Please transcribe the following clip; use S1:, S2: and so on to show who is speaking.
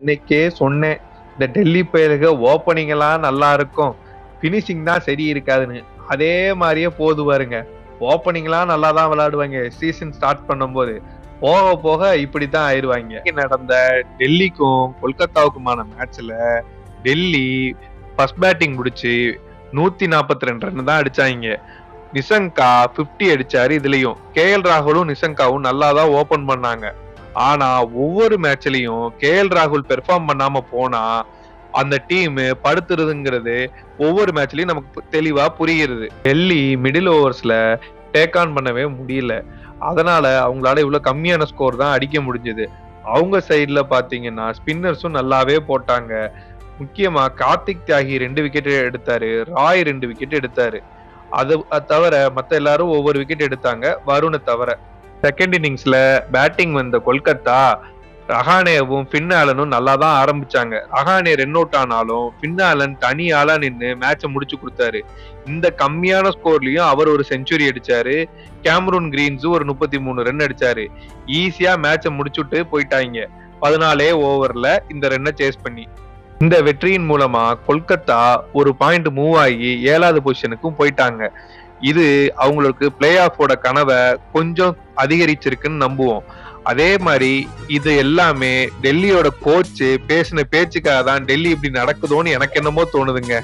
S1: இன்னைக்கே சொன்னேன். இந்த டெல்லி பயலுக ஓப்பனிங் எல்லாம் நல்லா இருக்கும். பினிஷிங் தான் சரி இருக்காதுன்னு. அதே மாரியே போது பாருங்க. ஓப்பனிங்லாம் நல்லா தான் விளையாடுவாங்க. சீசன் ஸ்டார்ட் பண்ணும்போது. போக போக இப்படித்தான் ஆயிருவாங்க. நடந்த டெல்லிக்கும் கொல்கத்தாவுக்குமான மேட்ச்ல டெல்லி ஃபர்ஸ்ட் பேட்டிங் முடிச்சு 142 ரன் தான் அடிச்சாங்க. நிசங்கா 50 அடிச்சாரு இதுலயும். ராகுலும் நிசங்காவும் நல்லா தான் ஓபன் பண்ணாங்க. ஆனா ஒவ்வொரு மேட்ச்லயும் ராகுல் பெர்ஃபார்ம் பண்ணாம போனா அந்த டீம் படுத்துறதுங்கிறது ஒவ்வொரு மேட்ச்லயும் நமக்கு தெளிவா புரிகிறது. டெல்லி மிடில் ஓவர்ஸ்ல டேக் ஆன் பண்ணவே முடியல. அதனால அவங்களால இவ்வளவு கம்மியான ஸ்கோர் தான் அடிக்க முடிஞ்சது. அவங்க சைடுல பாத்தீங்கன்னா ஸ்பின்னர்ஸும் நல்லாவே போட்டாங்க. முக்கியமா கார்த்திக் தியாகி 2 விக்கெட் எடுத்தாரு. ராய் 2 விக்கெட் எடுத்தாரு. அது தவிர மத்த எல்லாரும் ஒவ்வொரு விக்கெட் எடுத்தாங்க, வருணை தவிர. செகண்ட் இன்னிங்ஸ்ல பேட்டிங் வந்த கொல்கத்தா ரஹானேவும் ஃபின் ஆலனும் நல்லா தான் ஆரம்பிச்சாங்க. ரஹானே ரன் அவுட் ஆனாலும் ஃபின் ஆலன் தனி ஆளா நின்னு மேட்சை முடிச்சு கொடுத்தாரு. இந்த கம்மியான ஸ்கோர்லயும் அவர் ஒரு செஞ்சுரி அடிச்சாரு. கேமரூன் கிரீன்ஸ் ஒரு 33 ரன் அடிச்சாரு. ஈஸியா மேட்சை முடிச்சுட்டு போயிட்டாங்க 14 ஓவர்ல இந்த ரன்னை சேஸ் பண்ணி. இந்த வெற்றியின் மூலமா கொல்கத்தா ஒரு பாயிண்ட் மூவ் ஆகி 7வது பொசிஷனுக்கும் போயிட்டாங்க. இது அவங்களுக்கு பிளே ஆஃபோட கனவை கொஞ்சம் அதிகரிச்சிருக்குன்னு நம்புவோம். அதே மாதிரி இது எல்லாமே டெல்லியோட கோச் பேசின பேச்சுக்காக தான் டெல்லி இப்படி நடக்குதோன்னு எனக்கு என்னமோ தோணுதுங்க.